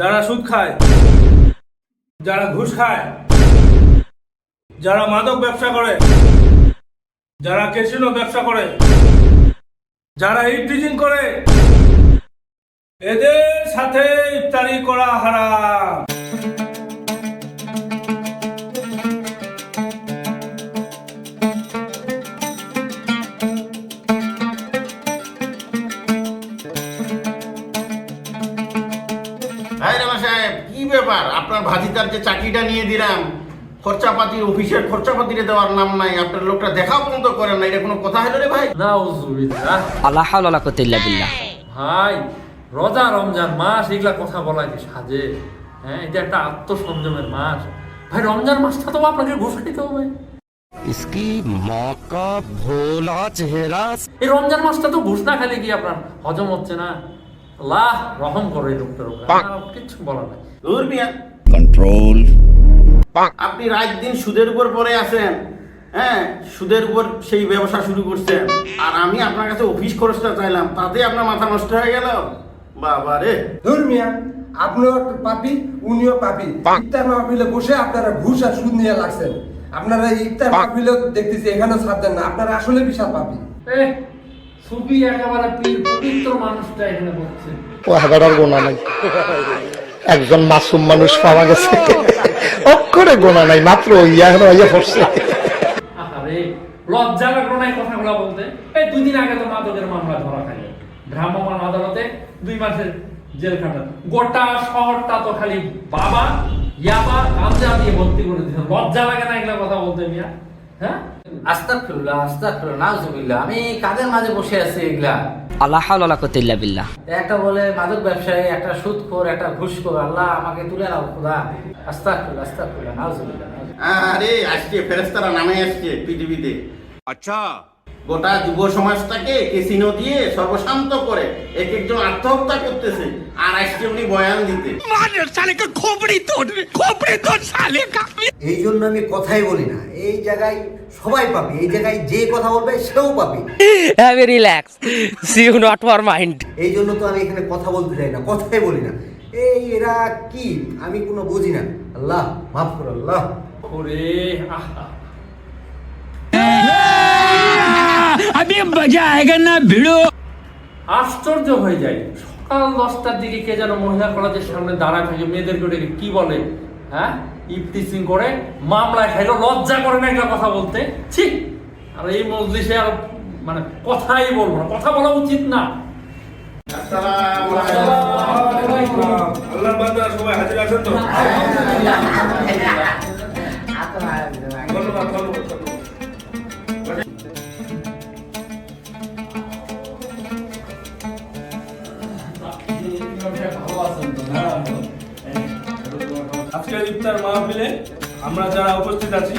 যারা সুদ খায়, যারা ঘুষ খায়, যারা মাদক ব্যবসা করে, যারা ক্যাসিনো ব্যবসা করে, যারা ইফটিজিং করে, এদের সাথে ইফতারি করা হারাম। কি ব্যাপার, আপনার ভাতিটার যে চাকরিটা নিয়ে দিলাম, খরচাপাতি অফিসের খরচাপাতি দেওয়ার নাম নাই, আপনার লোকটা দেখা পর্যন্ত করেন না, এটা কোনো কথা হলো রে ভাই? নাউজুবিল্লাহ। আল্লাহ হাওলা ওয়ালা কুওয়াতা ইল্লা বিল্লাহ। ভাই রোজা রমজান মাস এগুলা কথা বলা কি সাজে? হ্যাঁ, এটা একটা আত্মসংযমের মাস। ভাই রমজান মাসটা তো আপনাকে ঘুষ দিতে হবে। इसकी माँ का भोला चेहरा। এই রমজান মাসটা তো ঘুষ না খেলে কি আপনার হজম হচ্ছে না? আল্লাহ রহম করে এই লোকটার উপর, কিছু বলার নাই। দূর মিয়া, कंट्रोल। আপনি রাত দিন সুদের উপর পড়ে আছেন, হ্যাঁ সুদের উপর সেই ব্যবসা শুরু করছেন, আর আমি আপনার কাছে অফিস খরচটা চাইলাম, তাতে আপনার মাথা নষ্ট হয়ে গেল। বাবা রে, ধুর মিয়া, আপনিও একটা পাপি, উনিও পাপি। ইফতার মাহফিলে বসে আপনারা ঘুষ আর সুদ নিয়ে লাগছেন। আপনারা ইফতার মাহফিলে দেখতেছি এখানেও ছাড় দেন না, আপনারা আসলে বিশাল পাপি। সুফি একেবারে পবিত্র মানুষটা এখানে বলছে। ও হাজার গোনা নাই, একজন মাসুম মানুষ পাওয়া গেছে, অক্ষরে গোনা নাই, মাত্র ইয়া পড়ছে। আরে লজ্জা লাগলো না এই কথাগুলো বলতে? এই 2 দিন আগে তো মাদকের মামলা ধরা খাইল ভ্রাম্যমাণ আদালতে, 2 মাসের জেল খাটা। গোটা শহরটা তো খালি বাবা ইয়াবা গাঁজা দিয়ে ভর্তি করে দিল। লজ্জা লাগে না এগুলা কথা বলতে মিয়া? হ্যাঁ, আস্তাগফিরুল্লাহ, আস্তাগফিরুল্লাহ, নাউজুবিল্লাহ। আমি কাদের মাঝে বসে আছি এগুলা? আল্লাহ হাওলা ওয়ালা কুওয়াতা ইল্লা বিল্লাহ। একটা বলে মাদক ব্যবসায়ী, একটা সুদখোর, একটা ঘুষখোর। আল্লাহ আমাকে তুলে নাও খোদা। আস্তাগফিরুল্লাহ, আস্তাগফিরুল্লাহ, নাউজুবিল্লাহ। আরে আজকে ফেরেশতারা নামে আসছে পৃথিবীতে। আচ্ছা, গোটা যুব সমাজটাকে ক্যাসিনো দিয়ে সর্বশান্ত করে এক একজন আত্মহত্যা করতেছে, আর আজকে উনি বয়ান দিতে। এই জন্য আমি কথাই বলি না, এই জায়গায় সবাই পাবি, এই জায়গায় যে কথা বলবে সেও পাবি। Have a relax, see you not for mind. এই জন্য তো আমি এখানে কথা বলতে চাই না, কথাই বলি না। এই এরা কি, আমি কোনো বুঝি না। আল্লাহ মাফ করো, আল্লাহ। ওরে আহা, अभी मजा आएगा ना भिड़ो। আশ্চর্য হয়ে যায়। সকাল 10টার দিকে কে যেন মহিলা কলেজের সামনে দাঁড়ায় থাকে, মেয়েদেরকে ডেকে কি বলে, হ্যাঁ ইফটিজিং করে মামলা খাইলো। লজ্জা করে না একটা কথা বলতে? ঠিক। আর এই মজলিসে আর মানে কথাই বলবো না, কথা বলা উচিত না। আসসালামু আলাইকুম। আল্লাহর বান্দারা সবাই হাজির আছেন তো? ধন্যবাদ, ধন্যবাদ। আজকের ইফতার মাহফিলে আমরা যারা উপস্থিত আছি,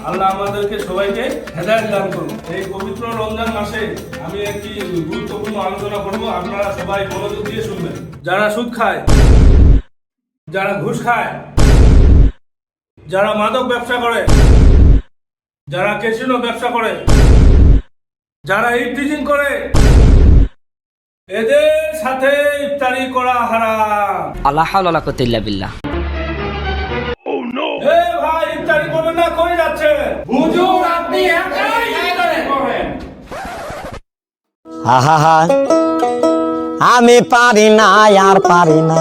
আল্লাহ আমাদেরকে সবাইকে হেদায়েত দান করুন। এই পবিত্র রমজান মাসে আমি একটি গুরুত্বপূর্ণ আলোচনা করব, আপনারা সবাই মনোযোগ দিয়ে শুনবেন। যারা সুদ খায়, যারা ঘুষ খায়, যারা মাদক ব্যবসা করে, যারা ক্যাসিনো ব্যবসা করে, যারা ইফটিজিং করে, এদের সাথে ইফতারি করা হারাম। আল্লাহ হাওলা ওয়ালা কুওয়াতা ইল্লা বিল্লাহ। এ ভাই, ইফতারি করবেন না, কই যাচ্ছে? হুজুর আপনি একাই ইফতারি করেন। আহা, আমি পারি না, আর পারি না।